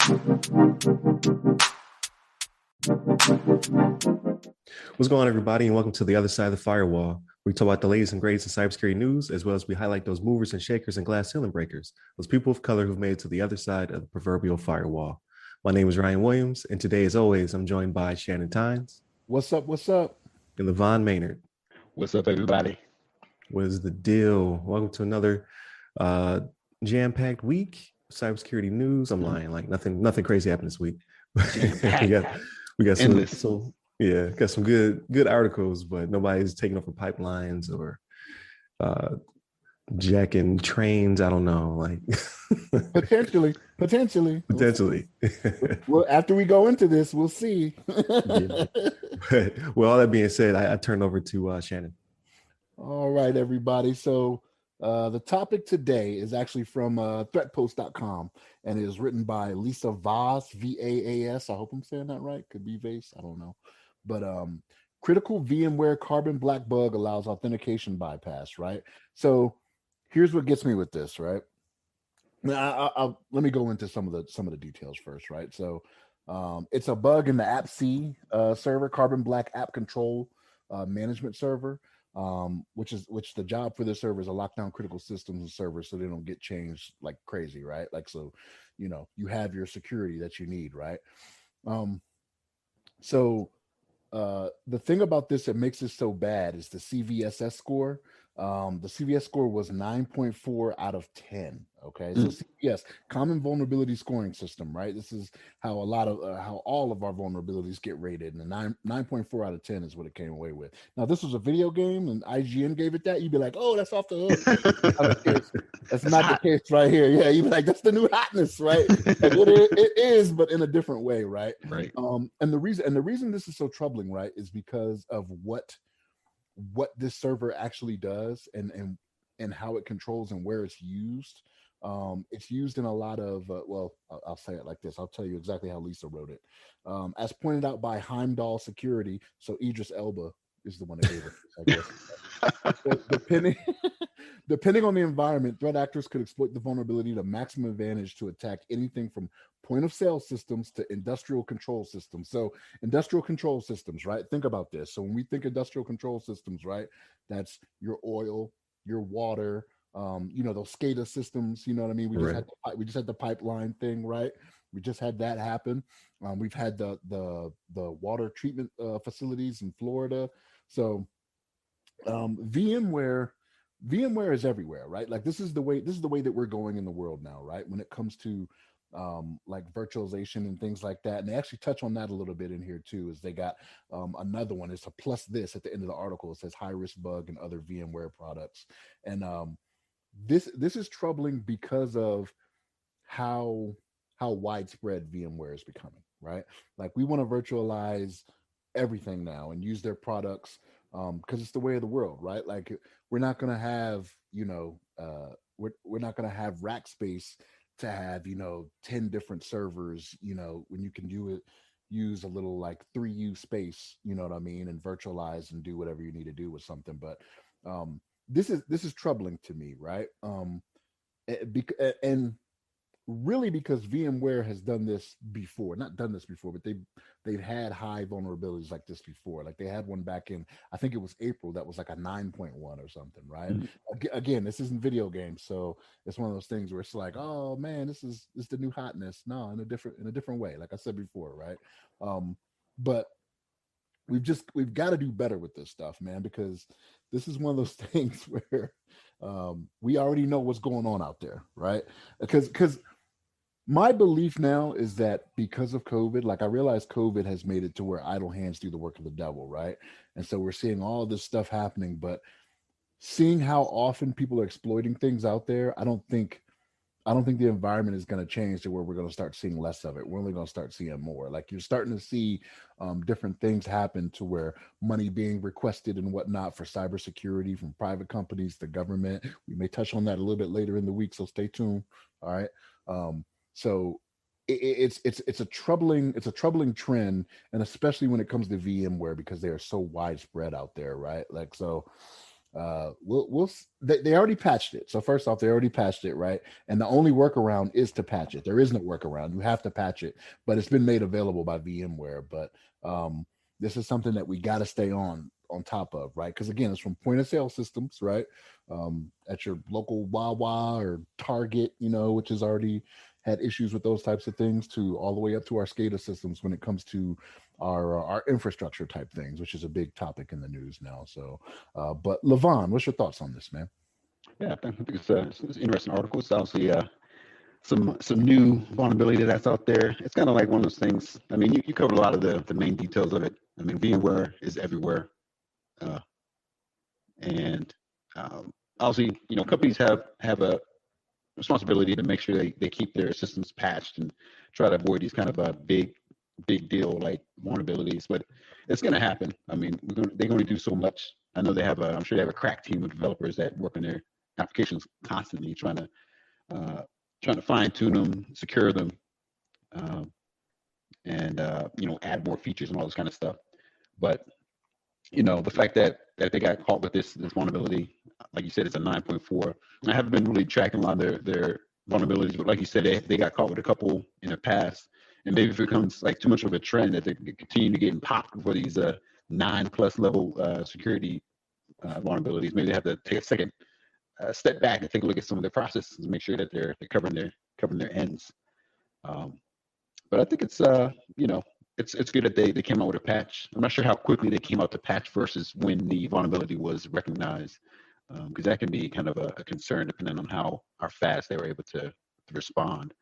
What's going on, everybody, and welcome to the other side of the firewall. We talk about the latest and greatest in cybersecurity news, as well as we highlight those movers and shakers and glass ceiling breakers, those people of color who've made it to the other side of the proverbial firewall. My name is Ryan Williams, and today, as always, I'm joined by Shannon Tynes. What's up? What's up? And LeVon Maynard. What's up, everybody? What is the deal? Welcome to another jam-packed week. Cybersecurity news. I'm lying, like nothing crazy happened this week. we got some got some good articles, but nobody's taking over pipelines or jacking trains. I don't know, like potentially. Well, after we go into this, we'll see. Yeah. But, well, all that being said, I turn over to Shannon. All right, everybody. So the topic today is actually from threatpost.com, and it is written by Lisa Voss, V-A-A-S. I hope I'm saying that right. Could be Vase. I don't know. But critical VMware carbon black bug allows authentication bypass, right? So here's what gets me with this, right? Now, let me go into some of the details first, right? So it's a bug in the AppC server, Carbon Black App Control Management Server, which the job for this server is to lock down critical systems and servers so they don't get changed like crazy, right? Like, so, you have your security that you need, right? So the thing about this that makes it so bad is the CVSS score. The CVS score was 9.4 out of 10. Okay, so CVS, Common Vulnerability Scoring System, right? This is how a lot of how all of our vulnerabilities get rated, and 9.4 out of 10 is what it came away with. Now, if this was a video game and IGN gave it that, you'd be like, oh, that's off the hook. That's not the case right here. Yeah, you'd be like, that's the new hotness, right? Like, it is, but in a different way, right? Right. And the reason this is so troubling, right, is because of what this server actually does and how it controls and where it's used. It's used in a lot of I'll say it like this. I'll tell you exactly how Lisa wrote it. As pointed out by Heimdall Security, so Idris Elba is the one that gave it, I guess. Depending on the environment, threat actors could exploit the vulnerability to maximum advantage to attack anything from point of sale systems to industrial control systems. So industrial control systems, right? Think about this. So when we think industrial control systems, right, that's your oil, your water, those SCADA systems, you know what I mean? We just had the pipeline thing, right? We just had that happen. We've had the water treatment facilities in Florida. So VMware is everywhere, right? Like this is the way that we're going in the world now, right? When it comes to like virtualization and things like that. And they actually touch on that a little bit in here too, is they got another one. It's a plus this at the end of the article. It says high risk bug and other VMware products. And this is troubling because of how widespread VMware is becoming, right? Like we want to virtualize everything now and use their products because it's the way of the world, right? Like we're not going to have, we're not going to have rack space to have, 10 different servers, when you can use a little like 3U space, you know what I mean? And virtualize and do whatever you need to do with something. But this is troubling to me, right? And really because VMware has not done this before, but they've had high vulnerabilities like this before. Like they had one back in, I think it was April, that was like a 9.1 or something, right? Again, this isn't video games, so it's one of those things where it's like, oh man, this is the new hotness. No, in a different way, like I said before, right? But we've got to do better with this stuff, man, because this is one of those things where we already know what's going on out there, right? Because my belief now is that because of COVID, like I realize COVID has made it to where idle hands do the work of the devil, right? And so we're seeing all this stuff happening, but seeing how often people are exploiting things out there, I don't think the environment is going to change to where we're going to start seeing less of it. We're only going to start seeing more. Like you're starting to see different things happen to where money being requested and whatnot for cybersecurity from private companies, the government. We may touch on that a little bit later in the week, so stay tuned. All right. So it's a troubling trend, and especially when it comes to VMware because they are so widespread out there, right? Like so. They already patched it. So first off, they already patched it, right? And the only workaround is to patch it. There is no workaround. You have to patch it, but it's been made available by VMware. But this is something that we got to stay on top of, right? Because again, it's from point of sale systems, right? At your local Wawa or Target, which has already had issues with those types of things, to all the way up to our SCADA systems when it comes to our infrastructure type things, which is a big topic in the news now. So, but LeVon, what's your thoughts on this, man? Yeah, I think it's an interesting article. It's obviously some new vulnerability that's out there. It's kind of like one of those things. I mean, you covered a lot of the main details of it. I mean, VMware is everywhere, uh, and obviously, companies have a responsibility to make sure they keep their systems patched and try to avoid these kind of big deal like vulnerabilities. But it's going to happen. I mean, they're going to do so much. I know I'm sure they have a crack team of developers that work on their applications constantly, trying to fine tune them, secure them, um, and add more features and all this kind of stuff. But the fact that they got caught with this vulnerability, like you said, it's a 9.4. I haven't been really tracking a lot of their vulnerabilities, but like you said, they got caught with a couple in the past, and maybe if it becomes like too much of a trend that they continue to get popped for these 9+ level security vulnerabilities, maybe they have to take a second step back and take a look at some of their processes and make sure that they're covering their ends. Um, but I think it's good that they came out with a patch. I'm not sure how quickly they came out to patch versus when the vulnerability was recognized, because that can be kind of a concern depending on how fast they were able to respond.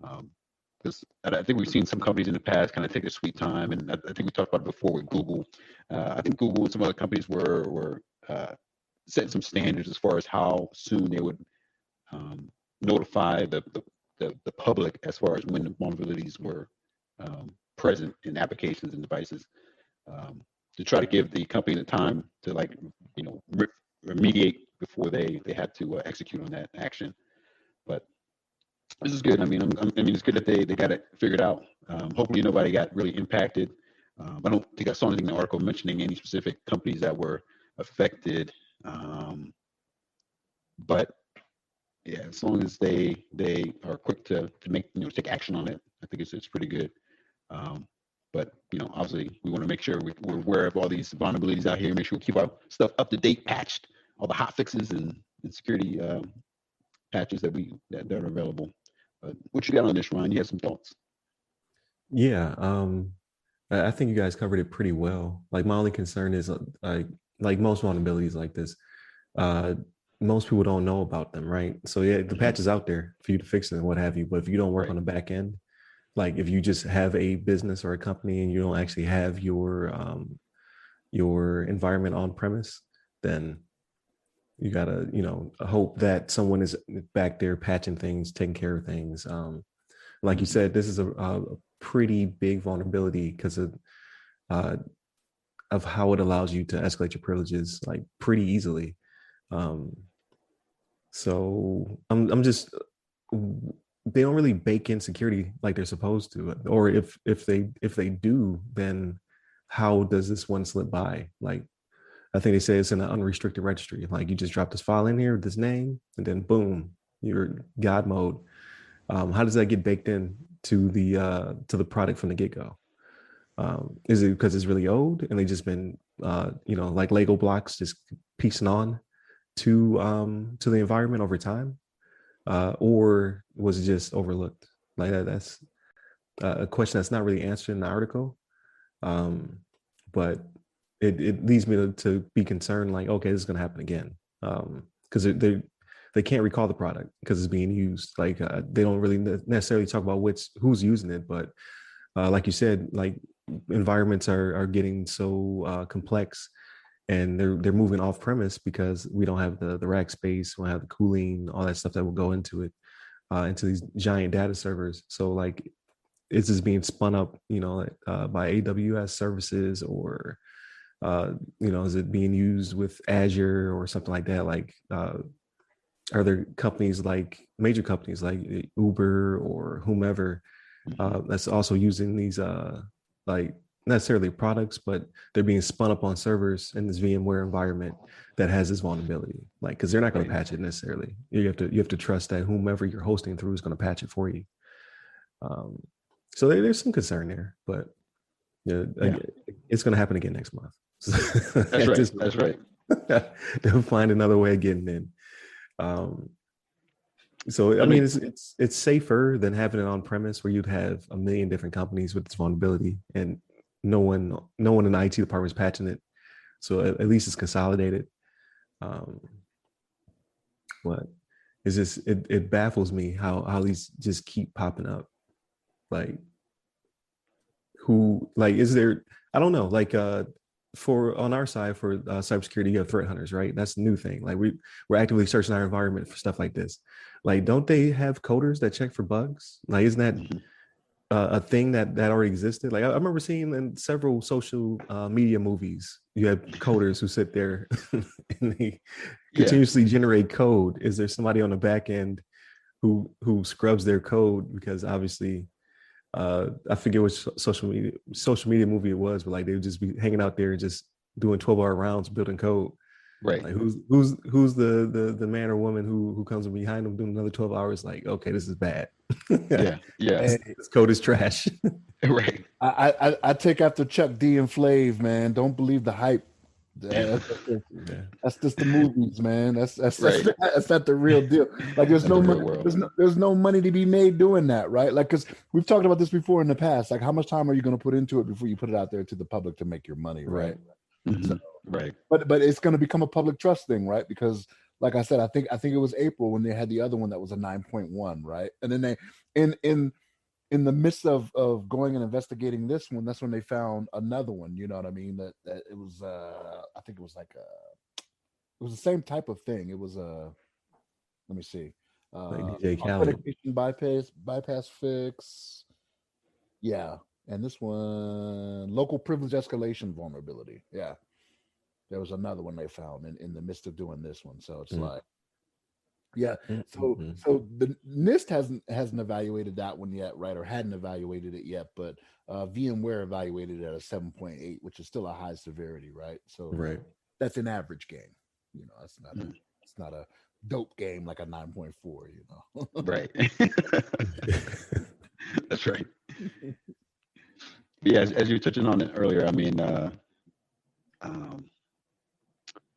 Because I think we've seen some companies in the past kind of take their sweet time, and I think we talked about it before with Google. I think Google and some other companies were setting some standards as far as how soon they would notify the public as far as when the vulnerabilities were present in applications and devices, to try to give the company the time to remediate before they had to execute on that action. But this is good. I mean, it's good that they got it figured out. Hopefully, nobody got really impacted. I don't think I saw anything in the article mentioning any specific companies that were affected. But yeah, as long as they are quick to make take action on it, I think it's pretty good. But obviously, we want to make sure we're aware of all these vulnerabilities out here. Make sure we keep our stuff up to date, patched, all the hot fixes and security patches that are available. What you got on this, Ryan? You have some thoughts? Yeah, I think you guys covered it pretty well. Like my only concern is like most vulnerabilities like this, uh, most people don't know about them, right? So yeah, the patch is out there for you to fix it and what have you. But if you don't work on the back end, like if you just have a business or a company and you don't actually have your environment on premise, then you gotta hope that someone is back there patching things, taking care of things. Like you said, this is a pretty big vulnerability because uh, of how it allows you to escalate your privileges like pretty easily. Um, so I'm just they don't really bake in security like they're supposed to, or if they do, then how does this one slip by? Like I think they say it's in an unrestricted registry. Like you just drop this file in here with this name, and then boom, you're God mode. How does that get baked in to the product from the get go? Is it because it's really old and they just been like Lego blocks just piecing on to the environment over time, or was it just overlooked? Like that's a question that's not really answered in the article, but it leads me to be concerned. Like, okay, this is going to happen again, because they can't recall the product because it's being used. Like they don't really necessarily talk about who's using it, but like you said, like environments are getting so complex, and they're moving off premise because we don't have the rack space, we don't have the cooling, all that stuff that will go into it, into these giant data servers. So like, is this being spun up, by AWS services, or is it being used with Azure or something like that? Like, are there companies like major companies like Uber or whomever that's also using these like necessarily products, but they're being spun up on servers in this VMware environment that has this vulnerability. Like, because they're not going to patch it necessarily. You have to trust that whomever you're hosting through is going to patch it for you. So there's some concern there, but it's going to happen again next month. That's right. That's right. They'll find another way of getting in. So I mean, it's safer than having it on premise where you'd have a million different companies with this vulnerability and no one in the IT department is patching it. So at least it's consolidated. But it's just it baffles me how these just keep popping up. Like who like is there? I don't know. Like for on our side for cybersecurity, you have threat hunters, right? That's a new thing. Like we're actively searching our environment for stuff like this. Like, don't they have coders that check for bugs? Like, isn't that a thing that already existed? Like, I remember seeing in several social media movies, you have coders who sit there and they continuously generate code. Is there somebody on the back end who scrubs their code? Because obviously, I forget which social media movie it was, but like they would just be hanging out there just doing 12-hour rounds building code. Right. Like who's the man or woman who comes behind them doing another 12 hours? Like, okay, this is bad. Yeah. This code is trash. Right. I take after Chuck D and Flav, man. Don't believe the hype. That's just the movies, man. That's not the real deal. Like there's no money to be made doing that, right? Like because we've talked about this before in the past. Like how much time are you going to put into it before you put it out there to the public to make your money, right? Mm-hmm. So, right. But it's going to become a public trust thing, right? Because like I said, I think it was April when they had the other one that was a 9.1, right? And then they in the midst of going and investigating this one, that's when they found another one. You know what I mean? That it was I think it was like it was the same type of thing. It was let me see, like DJ Khaled. bypass fix, yeah. And this one, local privilege escalation vulnerability, yeah. There was another one they found in the midst of doing this one. So it's like. Yeah, so the NIST hasn't evaluated that one yet, right? Or hadn't evaluated it yet, but VMware evaluated it at a 7.8, which is still a high severity, right? So that's an average game. You know, it's not a dope game like a 9.4. You know, right? That's right. Yeah, as you were touching on it earlier, I mean,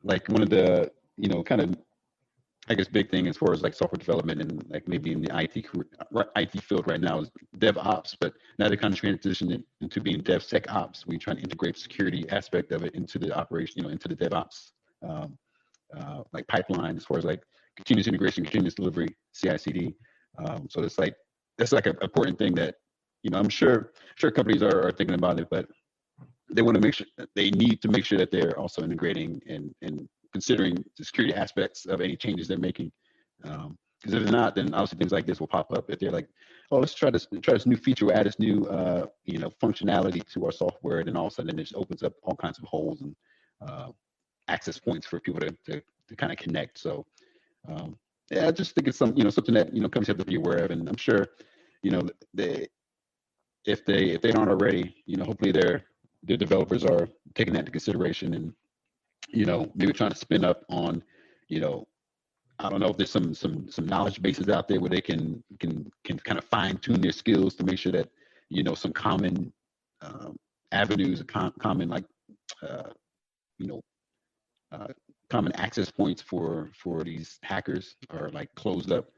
like one of the kind of I guess big thing as far as like software development and like maybe in the IT field right now is DevOps, but now they're kind of transitioning into being DevSecOps. We try to integrate security aspect of it into the operation, into the DevOps like pipeline as far as like continuous integration, continuous delivery, CI/CD. So that's like an important thing that I'm sure companies are thinking about it, but they want to make sure that they need to make sure that they're also integrating and considering the security aspects of any changes they're making. Because if they're not, then obviously things like this will pop up. If they're like, oh, let's try this new feature, add this new functionality to our software, then all of a sudden it just opens up all kinds of holes and access points for people to kind of connect. So I just think it's something that companies have to be aware of, and I'm sure they if they aren't already, hopefully their developers are taking that into consideration and maybe trying to spin up on, I don't know if there's some knowledge bases out there where they can kind of fine tune their skills to make sure that some common avenues, common like common access points for these hackers are like closed up.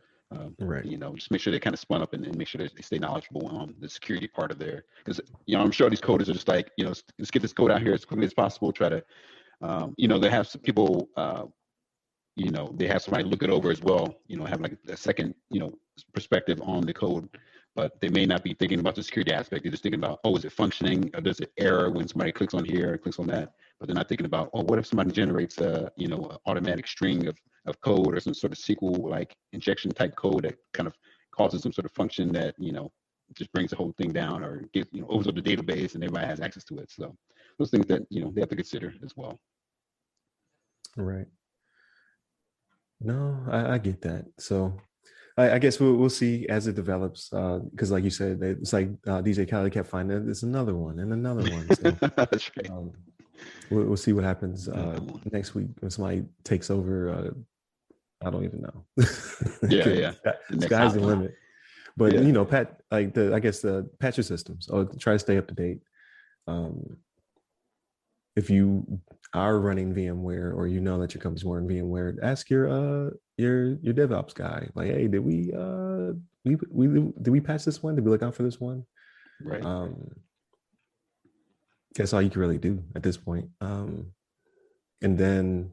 Right. Just make sure they kind of spun up and make sure they stay knowledgeable on the security part of their, because I'm sure these coders are just like let's get this code out here as quickly as possible. Try to they have some people, they have somebody look it over as well, have like a second, perspective on the code, but they may not be thinking about the security aspect. They're just thinking about, oh, is it functioning? Or does it error when somebody clicks on here or clicks on that? But they're not thinking about, oh, what if somebody generates an automatic string of code or some sort of SQL like injection type code that kind of causes some sort of function that, just brings the whole thing down or gets, opens up the database and everybody has access to it. So those things that, they have to consider as well. Right. No, I get that. So I guess we'll see as it develops. Because, like you said, it's like DJ Khaled kept finding there's another one and another one. So That's right. we'll see what happens Another one. next week when somebody takes over. I don't even know. Yeah. The next Sky's the hotline. limit. But Yeah. patch your systems or try to stay up to date. If you are running VMware or you know that your company's running VMware, ask your DevOps guy. Like, hey, did we patch this one? Did we look out for this one? Right. That's all you can really do at this point. And then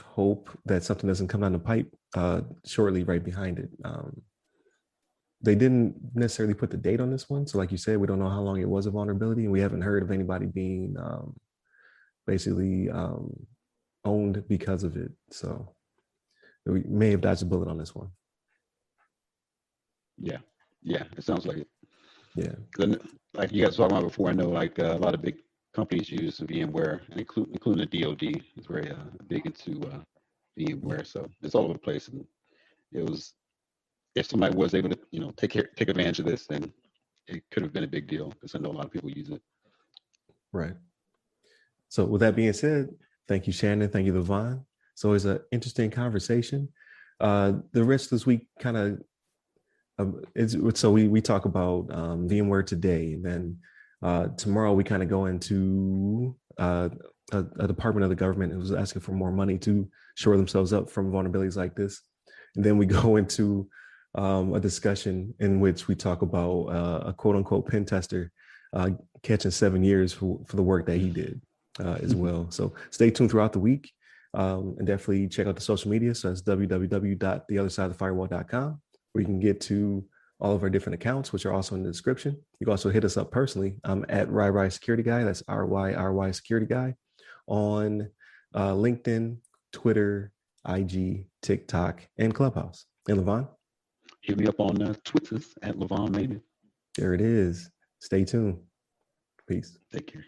hope that something doesn't come down the pipe shortly right behind it. They didn't necessarily put the date on this one. So like you said, we don't know how long it was a vulnerability, and we haven't heard of anybody being basically owned because of it. So we may have dodged a bullet on this one. Yeah, it sounds like it. Yeah. Like you guys were talking about before, I know like a lot of big companies use VMware, and including the DOD is very big into VMware. So it's all over the place. And it was, if somebody was able to, take advantage of this, then it could have been a big deal because I know a lot of people use it. Right. So with that being said, thank you, Shannon. Thank you, LeVon. It's always an interesting conversation. The rest of this week kind of so we talk about VMware today, and then tomorrow we kind of go into a department of the government who was asking for more money to shore themselves up from vulnerabilities like this, and then we go into a discussion in which we talk about a quote unquote pen tester catching 7 years for the work that he did as well. So stay tuned throughout the week and definitely check out the social media. So that's www.theothersideofthefirewall.com, where you can get to all of our different accounts, which are also in the description. You can also hit us up personally. I'm at RY Security Guy. That's RY Security Guy on LinkedIn, Twitter, IG, TikTok, and Clubhouse. And LeVon? Hit me up on Twitter at LeVon Maybe. There it is. Stay tuned. Peace. Take care.